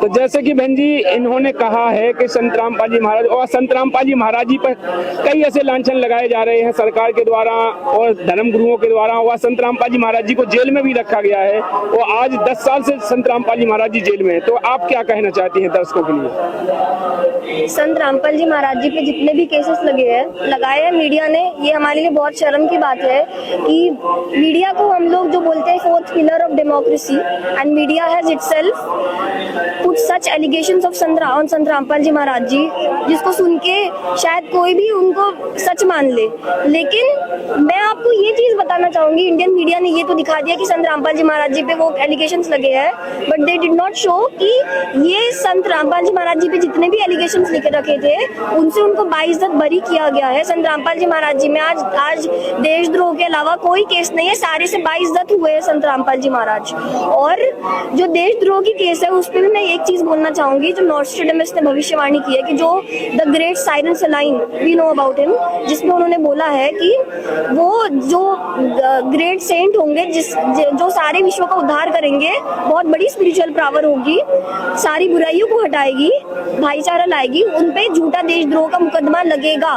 तो जैसे कि बहन जी इन्होंने कहा है कि संत रामपाल जी महाराज और संत रामपाल जी महाराज जी पर कई ऐसे लांछन लगाए जा रहे हैं सरकार के द्वारा और धर्म गुरुओं के द्वारा, और संत रामपाल जी महाराज जी को जेल में भी रखा गया है और आज 10 साल से संत रामपाल जी महाराज जी जेल में है। तो आप क्या कहना चाहती हैं दर्शकों के लिए? संत रामपाल जी महाराज जी पे जितने भी केसेस लगाए हैं मीडिया ने, ये हमारे लिए बहुत शर्म की बात है कि मीडिया को हम लोग जो बोलते हैं fourth pillar of democracy, and media has itself put such allegations of संत रामपाल जी महाराज जी, जिसको सुन के शायद कोई भी उनको सच मान ले। लेकिन मैं आपको ये चीज बताना चाहूंगी, इंडियन मीडिया ने ये तो दिखा दिया कि संत रामपाल जी महाराज जी पे वो एलिगेशंस लगे हैं, but they did not show कि ये संत रामपाल जी महाराज जी पे जितने भी एलिगेशंस लिखे रखे थे उनसे उनको बाइज्जत बरी किया गया है। संत रामपाल जी महाराज जी में आज देशद्रोह के अलावा कोई केस नहीं है, सारे से बाइज्जत हुए हैं संत रामपाल जी महाराज। और जो देशद्रोह की केस है उस पर भी मैं एक चीज बोलना चाहूंगी, जो नॉस्ट्रेडमस ने भविष्यवाणी की है कि जो द ग्रेट साइरन सलाइन वी नो अबाउट हिम, जिसमें उन्होंने बोला है कि वो जो ग्रेट सेंट होंगे जो सारे विश्व का उद्धार करेंगे, बहुत बड़ी स्पिरिचुअल पावर होगी, सारी बुराइयों को हटाएगी, भाईचारा लाएगी, उनपे झूठा देशद्रोह का मुकदमा लगेगा।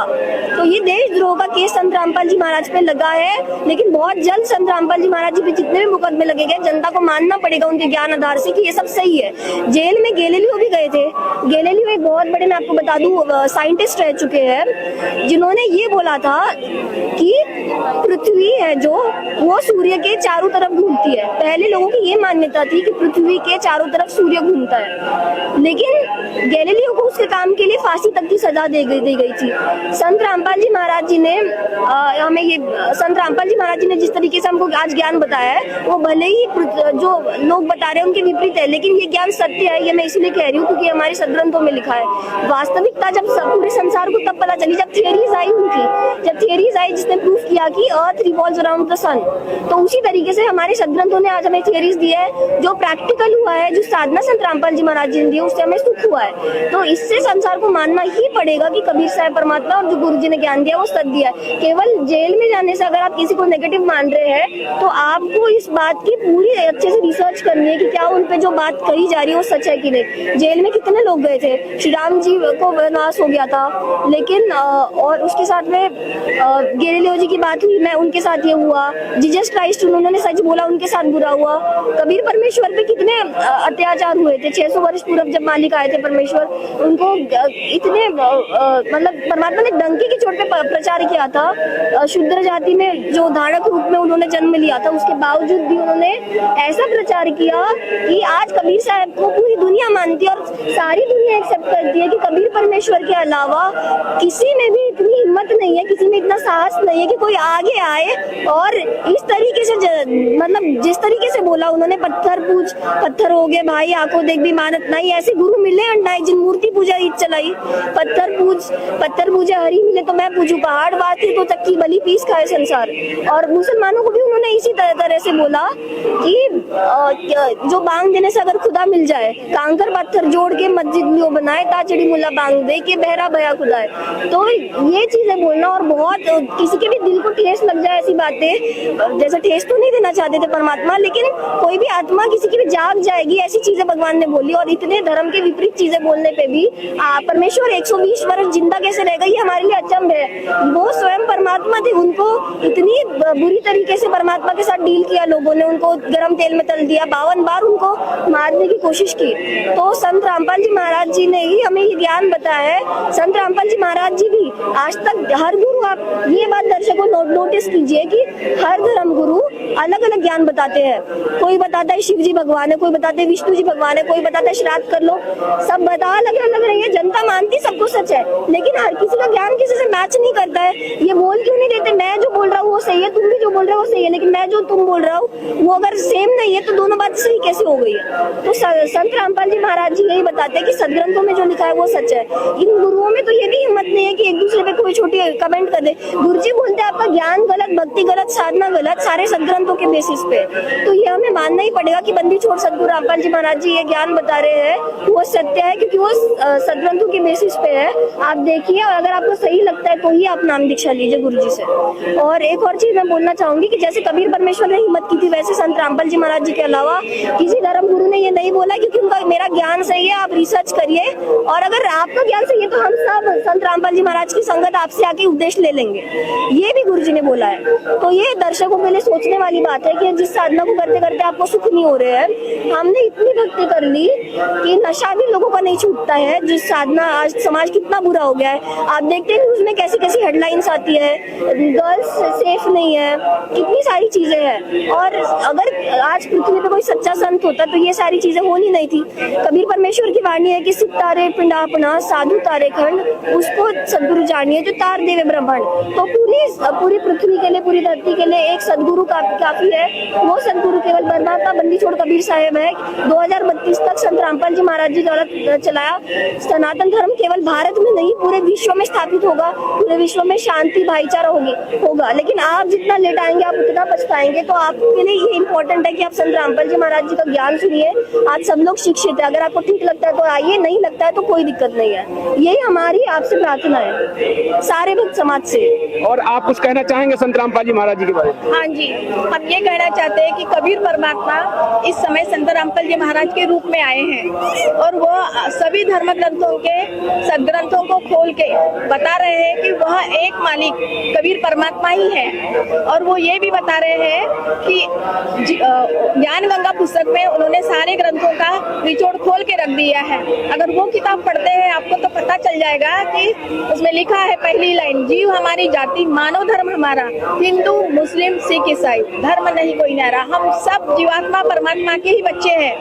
तो ये देशद्रोह का केस संत रामपाल जी महाराज पे लगा है, लेकिन बहुत जल्द संत रामपाल जी महाराज जी पे जितने भी मुकदमे लगेंगे जनता को मानना पड़ेगा उनके ज्ञान आधार से कि ये सब सही है। जेल में गैलीलियो भी गए थे। गैलीलियो एक बहुत बड़े, मैं आपको बता दूं, साइंटिस्ट रह चुके हैं, जिन्होंने ये बोला था कि पृथ्वी है जो वो सूर्य के चारों तरफ घूमती है। पहले लोगों की ये मान्यता थी कि पृथ्वी के चारों तरफ सूर्य घूमता है, लेकिन गैलीलियो को उसके काम के लिए फांसी तक की सजा दी गई थी। संत रामपाल जी महाराज जी ने संत रामपाल जी महाराज जी ने जिस तरीके से हमको आज ज्ञान बताया है, वो भले ही जो लोग बता रहे हैं उनके विपरीत है, लेकिन ये ज्ञान सत्य है। ये मैं इसलिए कह रही हूँ क्योंकि हमारे सदग्रंथों में लिखा है। वास्तविकता जब पूरे संसार को तब पता चली जब थियरीज आई जब थियरीज आई जिसने प्रूफ किया कि अर्थ रिवॉल्व्स अराउंड द सन। तो उसी तरीके से हमारे सदग्रंथों ने आज हमें थियरीज दी है, जो प्रैक्टिकल हुआ है, जो साधना संत रामपाल जी महाराज जी ने दी है, उससे हमें सुख हुआ है। तो इससे संसार को मानना ही पड़ेगा कि कबीर साहब परमात्मा और जो गुरु जी ने ज्ञान दिया वो सत्य दिया है। केवल जेल में जाने से अगर आप किसी को नेगेटिव मान रहे हैं तो आपको इस बात की पूरी अच्छे से रिसर्च करनी है कि क्या उन पे जो बात कही जा रही है वो सच है कि नहीं। जेल में कितने लोग गए थे, श्री राम जी को वनवास हो गया था, लेकिन और उसके साथ में गैलीलियो जी की बात हुई, मैं उनके साथ ये हुआ। जीसस क्राइस्ट उन्होंने सच बोला, उनके साथ बुरा हुआ। कबीर परमेश्वर पे कितने अत्याचार हुए थे। 600 वर्ष पूर्व जब मालिक आए थे परमेश्वर, उनको इतने मतलब परमात्मा ने डंकी की चोट पे प्रचार किया था। शूद्र जाति में जो धारक रूप में उन्होंने जन्म लिया था, उसके बावजूद भी उन्होंने ऐसा प्रचार किया कि आज कबीर साहब को पूरी दुनिया मानती है और सारी दुनिया एक्सेप्ट करती है कि कबीर परमेश्वर के अलावा किसी में भी इतनी हिम्मत नहीं है, किसी में इतना साहस नहीं है कि कोई आगे आए और इस तरीके से मतलब जिस तरीके से बोला उन्होंने, पत्थर पूछ पत्थर हो गए भाई, आंखों देख भी मानत नहीं। ऐसे गुरु मिले अंडाई जिन मूर्ति पूजा ईद चलाई। पत्थर पूजा हरी मिले तो मैं पूछू, पहाड़ बात थी तो चक्की बली पीस खाए संसार। और मुसलमानों को भी उन्होंने इसी तरह से बोला कि जो बांग देने से अगर खुदा मिल जाए, कांकर पत्थर जोड़ के मस्जिद लियो बनाए, ताचड़ी मुल्ला बांग दे के बहरा भया खुदाए। तो ये चीजें बोलना और बहुत किसी के भी दिल को ठेस लग जाए ऐसी बातें, जैसे ठेस तो नहीं देना चाहते थे परमात्मा, लेकिन कोई भी आत्मा किसी की भी जाग जाएगी ऐसी चीजें भगवान ने बोली। और इतने धर्म के विपरीत चीजें बोलने पे भी परमेश्वर 120 वर्ष जिंदा कैसे रह गई, हमारे लिए अचंभ है। वो स्वयं परमात्मा थे, उनको इतनी बुरी तरीके से परमात्मा के साथ डील किया लोगों ने, उनको गर्म तेल में तल दिया, 52 बार उनको मारने की कोशिश की। तो संत रामपाल जी महाराज जी ने ही हमें ये ज्ञान बताया है। संत रामपाल जी महाराज जी भी आज तक हर गुरु, आप ये बात दर्शकों नोटिस कीजिए कि हर धर्म गुरु अलग अलग ज्ञान बताते हैं। कोई बताता है शिव जी भगवान है, कोई बताते हैं विष्णु जी भगवान है, कोई बताता है श्राद्ध कर लो, सब बता अलग अलग रही है। जनता मानती सबको सच है, लेकिन हर किसी का ज्ञान किसी से मैच नहीं करता है। ये बोल क्यों नहीं देते, मैं जो बोल रहा हूँ वो सही है, तुम भी जो बोल रहे हो वो सही है, लेकिन मैं जो तुम बोल रहा हूँ वो अगर सेम नहीं है तो दोनों बात सही कैसे हो गई है। तो संत रामपाल जी महाराज जी यही बताते हैं कि सदग्रंथों में जो लिखा है वो सच है। इन गुरुओं में तो ये भी हिम्मत नहीं है कि एक दूसरे पे कोई छोटी कमेंट कर दे। गुरुजी बोलते हैं आपका ज्ञान गलत, भक्ति गलत, साधना गलत, सारे सदग्रंथों के बेसिस पे। तो ये हमें मानना ही पड़ेगा कि बंदी छोड़ सदगुरु रामपाल जी महाराज जी ये ज्ञान बता रहे हैं वो सत्य है, क्योंकि वो सदग्रंथों के बेसिस पे है। आप देखिए, और अगर आपको सही लगता है तो ही आप नाम दीक्षा लीजिए गुरुजी से। और एक और चीज मैं बोलना चाहूंगी कि जैसे कबीर परमेश्वर ने हिम्मत की थी, वैसे संत रामपाल जी महाराज जी के अलावा किसी धर्म गुरु ने ये नहीं बोला क्योंकि उनका मेरा ज्ञान सही है, आप रिसर्च करिए, और अगर आपका ज्ञान सही है तो हम सब संत रामपाल जी महाराज की संगत आपसे आके उपदेश ले लेंगे, ये भी गुरुजी ने बोला है। तो ये दर्शकों के लिए सोचने वाली बात है कि जिस साधना को करते करते आपको सुख नहीं हो रहे हैं, हमने इतनी भक्ति कर ली कि नशा भी लोगों का नहीं छूटता है। जिस साधना, आज समाज कितना बुरा हो गया है, आप देखते हैं न्यूज में कैसी कैसी हेडलाइंस आती है, गर्ल्स सेफ नहीं है, कितनी सारी चीजें हैं। और अगर आज पृथ्वी पे कोई सच्चा संत होता तो ये सारी चीजें होनी नहीं थी। कबीर परमेश्वर की वाणी है कि सिख तारे पिंडापना, साधु तारे खंड, उसको सदगुरु जानिए जो तार देवे ब्रह्मांड। तो पूरी पृथ्वी के लिए, पूरी धरती के लिए एक सदगुरु काफी है। वो सदगुरु केवल बर्माता बंदी छोड़ कबीर साहेब है। 2032 तक संत रामपाल जी महाराज जी द्वारा चलाया सनातन धर्म केवल भारत में नहीं पूरे विश्व में स्थापित होगा, पूरे विश्व में शांति भाईचारा होगा। लेकिन आप जितना लेट आएंगे आप उतना पछताएंगे। तो आपके लिए ये इंपॉर्टेंट है कि आप संत रामपाल जी महाराज जी का ज्ञान सुनिए। आज सब लोग शिक्षित है, अगर आपको ठीक लगता है तो आइए, नहीं लगता है तो कोई दिक्कत नहीं है। यही हमारी आपसे प्रार्थना है सारे भक्त समाज से। और आप कुछ कहना चाहेंगे संत रामपाल जी महाराज जी के बारे में? हाँ जी, हम ये कहना चाहते हैं कि कबीर परमात्मा इस समय संत रामपाल जी महाराज के रूप में आए हैं और वो सभी धर्म ग्रंथों के सदग्रंथों को खोल के बता रहे हैं कि वह एक मालिक कबीर परमात्मा ही है। और वो ये भी बता रहे हैं कि ज्ञान गंगा पुस्तक में उन्होंने सारे ग्रंथों का निचोड़ खोल के रख दिया है। अगर वो किताब पढ़ते हैं आपको तो पता चल जाएगा कि उसमें लिखा है पहली लाइन, जीव हमारी जाति, मानव धर्म हमारा, हिंदू मुस्लिम सिख ईसाई, धर्म नहीं कोई न्यारा, हम सब जीवात्मा परमात्मा के ही बच्चे हैं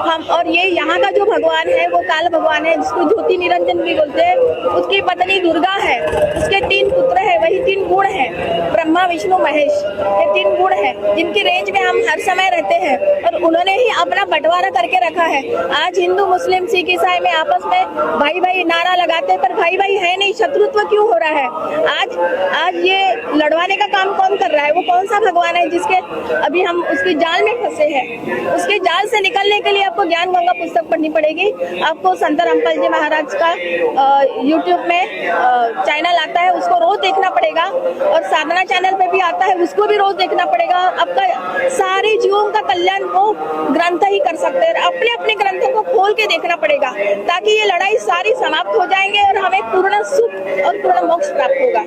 हम। और ये यहाँ का जो भगवान है वो काल भगवान है, जिसको ज्योति निरंजन भी बोलते हैं। उसकी पत्नी दुर्गा है, उसके 3 पुत्र है, वही 3 गुण है, ब्रह्मा विष्णु महेश, ये 3 गुण है जिनकी रेंज में हम हर समय रहते हैं। और उन्होंने ही अपना बंटवारा करके रखा है। आज हिंदू मुस्लिम सिख ईसाई में आपस में भाई भाई नारा लगाते हैं, पर भाई भाई है नहीं, शत्रुत्व क्यों हो रहा है? आज ये लड़वाने का काम कौन कर रहा है? वो कौन सा भगवान है जिसके अभी हम उसके जाल में फंसे हैं? उसके जाल से निकलने के लिए आपको ज्ञान गंगा पुस्तक पढ़नी पड़ेगी। आपको संत रामपाल जी महाराज का YouTube में चैनल आता है, उसको रोज देखना पड़ेगा। और साधना चैनल पे भी आता है, उसको भी रोज देखना पड़ेगा। आपका सारे जीवों का कल्याण वो ग्रंथ ही कर सकते हैं। अपने अपने ग्रंथों को खोल के देखना पड़ेगा ताकि ये लड़ाई सारी समाप्त हो जाएंगे और हमें पूर्ण सुख और पूर्ण मोक्ष प्राप्त होगा।